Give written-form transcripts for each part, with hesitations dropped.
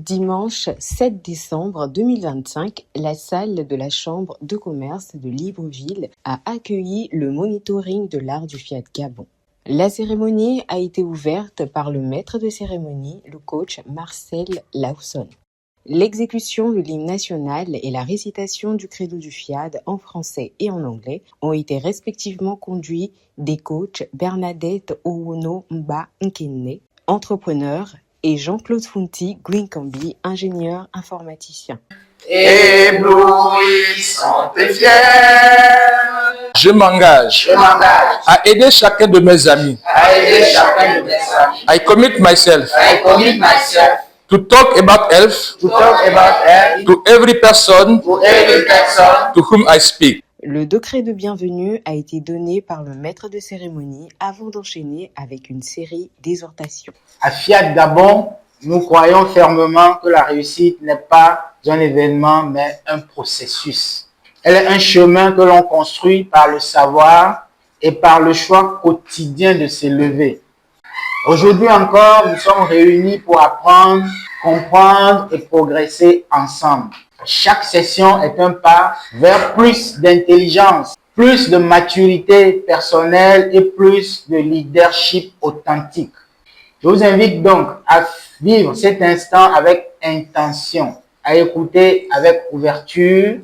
Dimanche 7 décembre 2025, la salle de la Chambre de commerce de Libreville a accueilli le monitoring de l'art du Fiat Gabon. La cérémonie a été ouverte par le maître de cérémonie, le coach Marcel Lawson. L'exécution de l'hymne national et la récitation du credo du FIAD en français et en anglais ont été respectivement conduits des coachs Bernadette Owono Mba Nkene, entrepreneur, et Jean-Claude Funti Gwinkambi, ingénieur informaticien. Éblouissante et fière, Je m'engage à aider chacun de mes amis. I commit myself to talk about health to every person to whom I speak. Le décret de bienvenue a été donné par le maître de cérémonie avant d'enchaîner avec une série d'exhortations. À Fiat Gabon, nous croyons fermement que la réussite n'est pas un événement, mais un processus. Elle est un chemin que l'on construit par le savoir et par le choix quotidien de s'élever. Aujourd'hui encore, nous sommes réunis pour apprendre, comprendre et progresser ensemble. Chaque session est un pas vers plus d'intelligence, plus de maturité personnelle et plus de leadership authentique. Je vous invite donc à vivre cet instant avec intention, à écouter avec ouverture,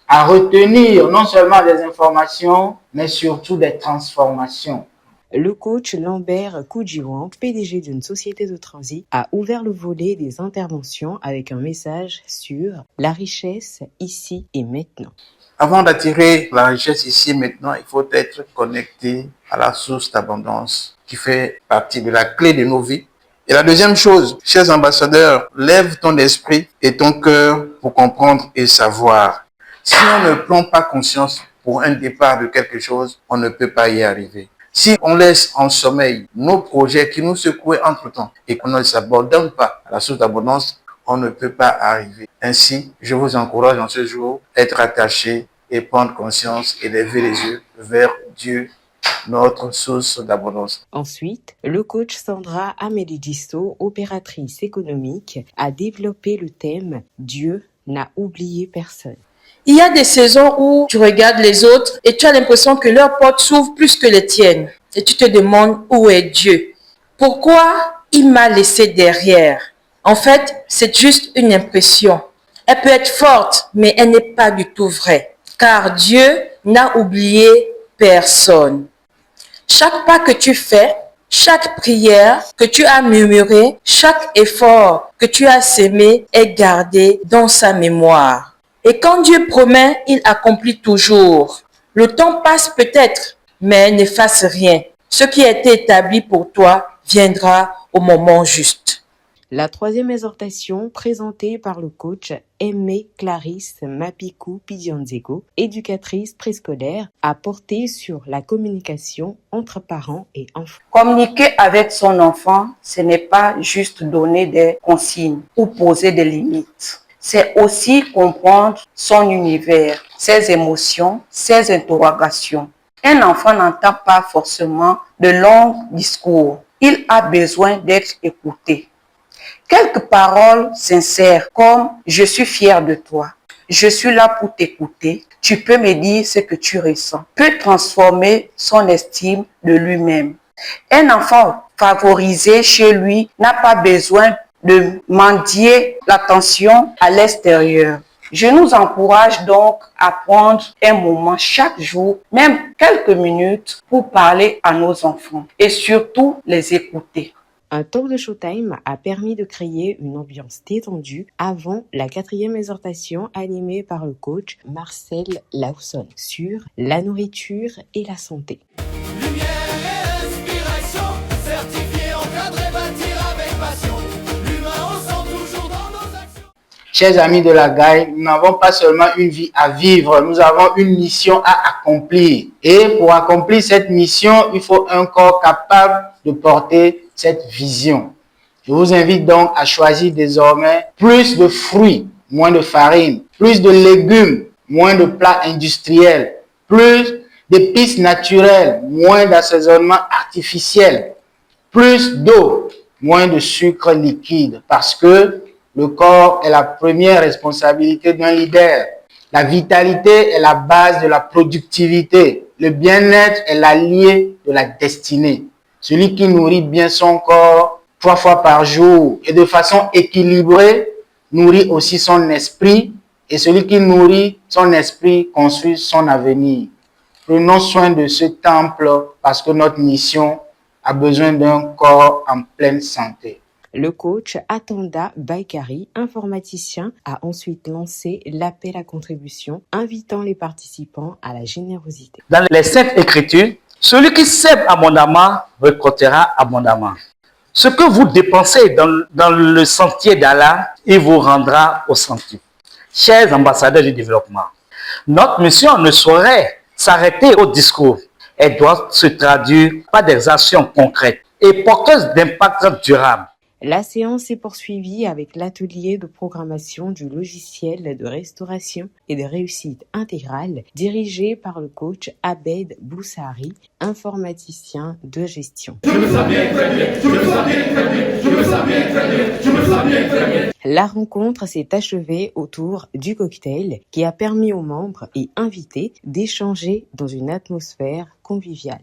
à retenir non seulement des informations, mais surtout des transformations. Le coach Lambert Koudjiwan, PDG d'une société de transit, a ouvert le volet des interventions avec un message sur la richesse ici et maintenant. Avant d'attirer la richesse ici et maintenant, il faut être connecté à la source d'abondance qui fait partie de la clé de nos vies. Et la deuxième chose, chers ambassadeurs, lève ton esprit et ton cœur pour comprendre et savoir. Si on ne prend pas conscience pour un départ de quelque chose, on ne peut pas y arriver. Si on laisse en sommeil nos projets qui nous secouent entre-temps et qu'on ne s'abandonne pas à la source d'abondance, on ne peut pas arriver. Ainsi, je vous encourage en ce jour à être attaché et prendre conscience et lever les yeux vers Dieu, notre source d'abondance. Ensuite, le coach Sandra Amélie-Gisto, opératrice économique, a développé le thème « Dieu n'a oublié personne ». Il y a des saisons où tu regardes les autres et tu as l'impression que leurs portes s'ouvrent plus que les tiennes. Et tu te demandes où est Dieu. Pourquoi il m'a laissé derrière? En fait, c'est juste une impression. Elle peut être forte, mais elle n'est pas du tout vraie. Car Dieu n'a oublié personne. Chaque pas que tu fais, chaque prière que tu as murmurée, chaque effort que tu as sémé est gardé dans sa mémoire. Et quand Dieu promet, il accomplit toujours. Le temps passe peut-être, mais n'efface rien. Ce qui a été établi pour toi viendra au moment juste. La troisième exhortation, présentée par le coach Aimé Clarisse Mapikou Pidianzego, éducatrice préscolaire, a porté sur la communication entre parents et enfants. Communiquer avec son enfant, ce n'est pas juste donner des consignes ou poser des limites. C'est aussi comprendre son univers, ses émotions, ses interrogations. Un enfant n'entend pas forcément de longs discours. Il a besoin d'être écouté. Quelques paroles sincères comme « Je suis fier de toi »,« Je suis là pour t'écouter »,« Tu peux me dire ce que tu ressens » peut transformer son estime de lui-même. Un enfant favorisé chez lui n'a pas besoin de mendier l'attention à l'extérieur. Je nous encourage donc à prendre un moment chaque jour, même quelques minutes, pour parler à nos enfants et surtout les écouter. Un temps de showtime a permis de créer une ambiance détendue avant la quatrième exhortation animée par le coach Marcel Lawson sur la nourriture et la santé. lumière et inspiration, certifié, encadré, bâtir avec passion. L'humain au centre toujours dans nos actions. Chers amis de la GAI, nous n'avons pas seulement une vie à vivre, nous avons une mission à accomplir. Et pour accomplir cette mission, il faut un corps capable de porter cette vision. Je vous invite donc à choisir désormais plus de fruits, moins de farine, plus de légumes, moins de plats industriels, plus d'épices naturelles, moins d'assaisonnement artificiel, plus d'eau, moins de sucre liquide, parce que Le corps est la première responsabilité d'un leader. La vitalité est la base de la productivité. Le bien-être est l'allié de la destinée. Celui qui nourrit bien son corps 3 fois par jour et de façon équilibrée nourrit aussi son esprit. Et celui qui nourrit son esprit construit son avenir. Prenons soin de ce temple parce que notre mission a besoin d'un corps en pleine santé. Le coach Atanda Baikari, informaticien, a ensuite lancé l'appel à contribution, invitant les participants à la générosité. Dans les Saintes Écritures, celui qui sème abondamment récoltera abondamment. Ce que vous dépensez dans le sentier d'Allah, il vous rendra au centuple. Chers ambassadeurs du développement, notre mission ne saurait s'arrêter au discours. Elle doit se traduire par des actions concrètes et porteuses d'impact durable. La séance est poursuivie avec l'atelier de programmation du logiciel de restauration et de réussite intégrale dirigé par le coach Abed Boussari, informaticien de gestion. La rencontre s'est achevée autour du cocktail qui a permis aux membres et invités d'échanger dans une atmosphère conviviale.